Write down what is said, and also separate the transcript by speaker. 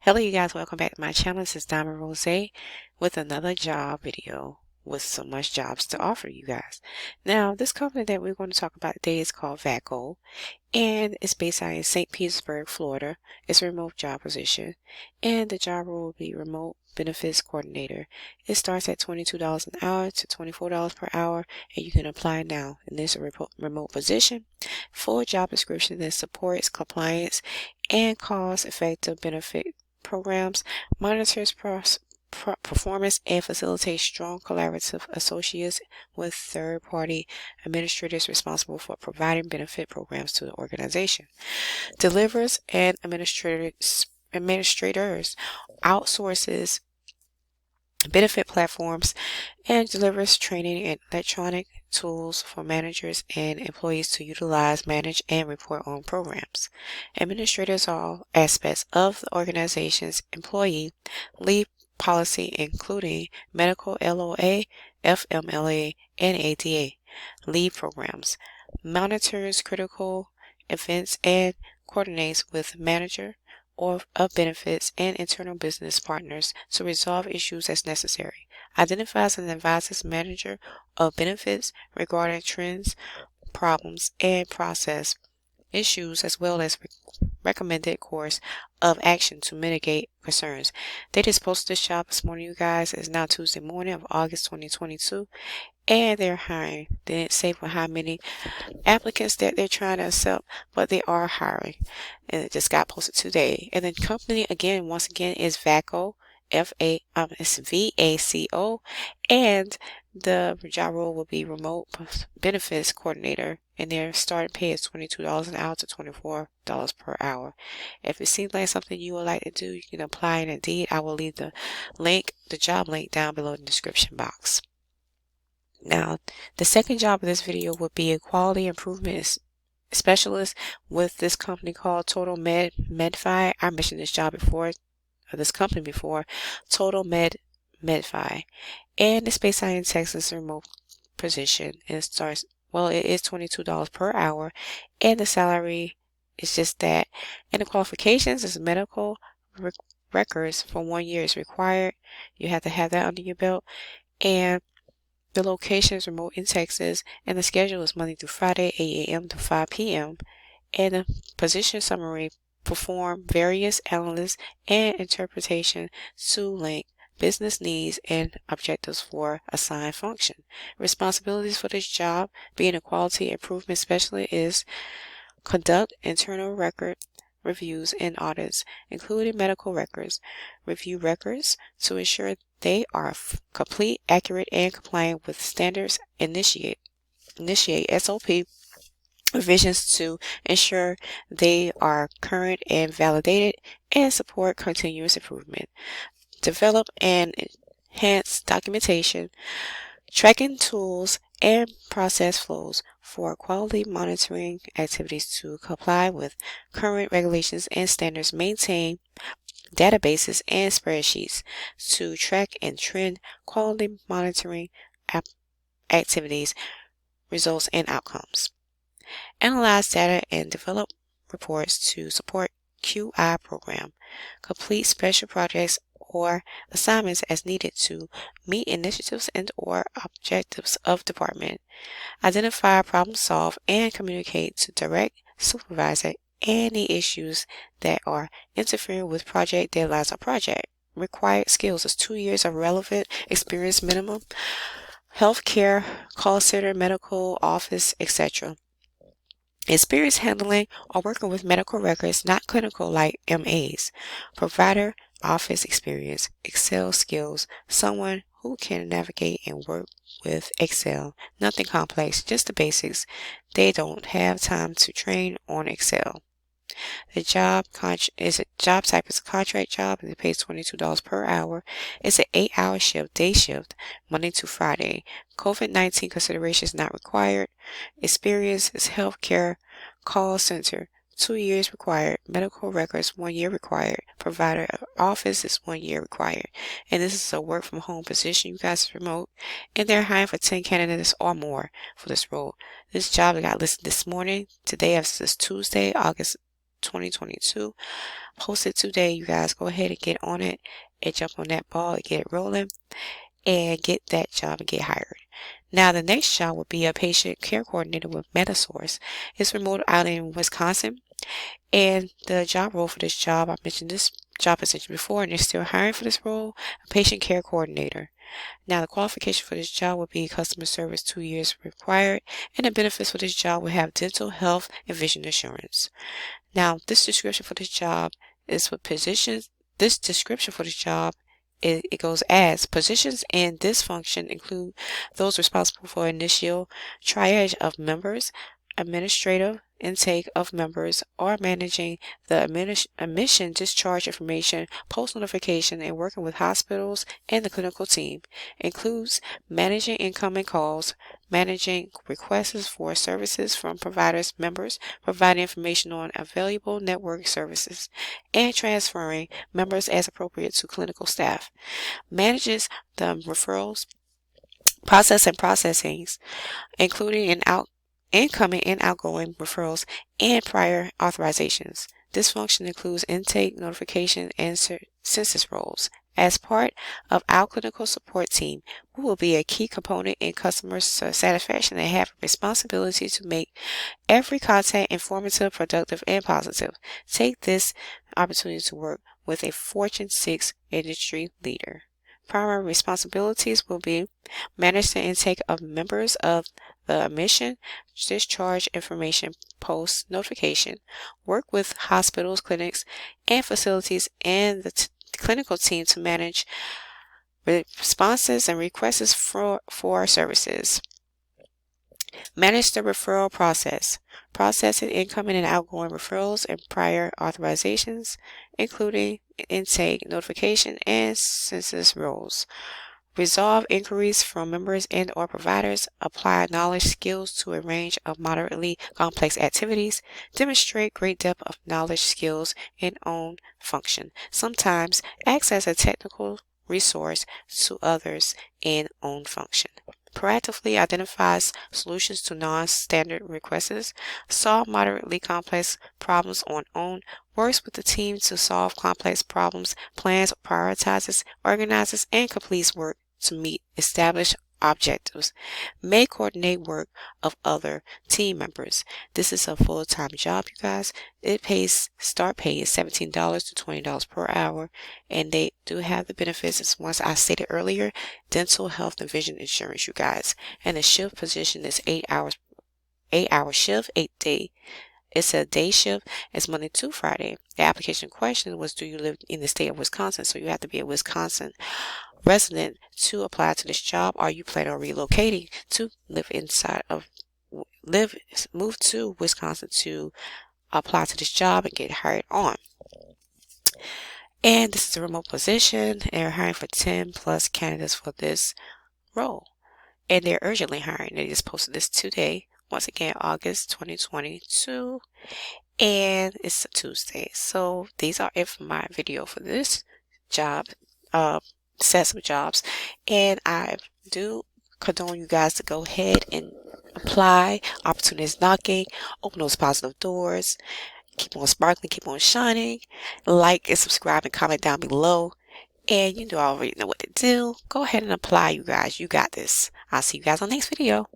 Speaker 1: Hello you guys, welcome back to my channel. This is Diamond Rose with another job video with so much jobs to offer you guys. Now this company that we're going to talk about today is called Vaco, and it's based out in St. Petersburg, Florida. It's a remote job position, and the job role will be remote benefits coordinator. It starts at $22 an hour to $24 per hour, and you can apply now. And this is a remote position. Full job description that supports compliance and cost-effective benefit programs, monitors performance, and facilitates strong collaborative associates with third-party administrators responsible for providing benefit programs to the organization. Delivers and administrators outsources benefit platforms and delivers training and electronic tools for managers and employees to utilize, manage, and report on programs. Administrators all aspects of the organization's employee leave policy, including medical LOA, FMLA, and ADA leave programs, monitors critical events, and coordinates with manager of benefits and internal business partners to resolve issues as necessary. Identifies and advises manager of benefits regarding trends, problems, and process issues, as well as recommended course of action to mitigate concerns. They just posted this job this morning, you guys. It's now Tuesday morning of August 2022, and they're hiring. They didn't say for how many applicants that they're trying to accept, but they are hiring, and it just got posted today. And the company again, once again, is Vaco, it's VACO, and the job role will be remote benefits coordinator, and their starting pay is $22 an hour to $24 per hour. If it seems like something you would like to do, you can apply, and indeed I will leave the job link down below in the description box. Now, the second job of this video would be a quality improvement specialist with this company called TotalMed Medfi. I mentioned this job before, or this company before, TotalMed Medfi, and it's based out in Texas, a remote position, and it is $22 per hour, and the salary is just that. And the qualifications is medical records for 1 year is required. You have to have that under your belt, and the location is remote in Texas, and the schedule is Monday through Friday, 8 a.m. to 5 p.m. And the position summary: perform various analysis and interpretation to link business needs and objectives for assigned function. Responsibilities for this job, being a quality improvement specialist, is conduct internal record reviews and audits, including medical records, review records to ensure they are complete, accurate, and compliant with standards, initiate SOP revisions to ensure they are current and validated, and support continuous improvement. Develop and enhance documentation, tracking tools, and process flows for quality monitoring activities to comply with current regulations and standards. Maintain databases and spreadsheets to track and trend quality monitoring activities, results, and outcomes. Analyze data and develop reports to support QI program. Complete special projects or assignments as needed to meet initiatives and or objectives of department. Identify, problem solve, and communicate to direct supervisor any issues that are interfering with project deadlines or project. Required skills is 2 years of relevant experience minimum, healthcare, call center, medical office, etc. Experience handling or working with medical records, not clinical like MAs. Provider office experience, Excel skills, someone who can navigate and work with Excel. Nothing complex, just the basics. They don't have time to train on Excel. The job type is a contract job, and it pays $22 per hour. It's an 8-hour shift, day shift, Monday to Friday. COVID-19 considerations not required. Experience is healthcare, call center, 2 years required. Medical records, 1 year required. Provider office is 1 year required. And this is a work from home position. You guys are remote, and they're hiring for 10 candidates or more for this role. This job got listed this morning. Today is Tuesday, August 2022. Posted today. You guys go ahead and get on it and jump on that ball and get it rolling and get that job and get hired. Now, the next job would be a patient care coordinator with Medasource. It's remote out in Wisconsin. And the job role for this job, I mentioned this job position before, and they're still hiring for this role, a patient care coordinator. Now, the qualification for this job would be customer service, 2 years required, and the benefits for this job would have dental, health, and vision insurance. Now, this description for this job is for positions. This description for this job, it goes as positions in this function include those responsible for initial triage of members, administrative intake of members, or managing the admission discharge information, post notification, and working with hospitals and the clinical team. Includes managing incoming calls, managing requests for services from providers, members, providing information on available network services, and transferring members as appropriate to clinical staff. Manages the referrals, processings, including incoming and outgoing referrals, and prior authorizations. This function includes intake, notification, and census roles. As part of our clinical support team, we will be a key component in customer satisfaction and have a responsibility to make every contact informative, productive, and positive. Take this opportunity to work with a Fortune 6 industry leader. Primary responsibilities will be manage the intake of members of the admission, discharge information, post notification, work with hospitals, clinics, and facilities and the clinical team to manage responses and requests for services. Manage the referral process, processing incoming and outgoing referrals and prior authorizations, including intake, notification, and census roles. Resolve inquiries from members and or providers, apply knowledge skills to a range of moderately complex activities, demonstrate great depth of knowledge skills in own function, sometimes acts as a technical resource to others in own function. Proactively identifies solutions to non-standard requests, solve moderately complex problems on own, works with the team to solve complex problems, plans, prioritizes, organizes, and completes work to meet established objectives, may coordinate work of other team members. This is a full-time job, you guys. It pays, start pay is $17 to $20 per hour, and they do have the benefits as once I stated earlier, dental, health, and vision insurance, you guys. And the shift position is 8 hour shift, 8-day. It's a day shift. It's Monday to Friday. The application question was, do you live in the state of Wisconsin? So you have to be a Wisconsin resident to apply to this job. Are you planning on relocating to move to Wisconsin to apply to this job and get hired on? And this is a remote position, and they're hiring for 10 plus candidates for this role. And they're urgently hiring. They just posted this today. Once again, August 2022. And it's a Tuesday. So these are it for my video for this job. Sets of jobs, and I do condone you guys to go ahead and apply. Opportunities knocking, open those positive doors, keep on sparkling, keep on shining, like and subscribe and comment down below, and you already know what to do. Go ahead and apply, you guys. You got this. I'll see you guys on the next video.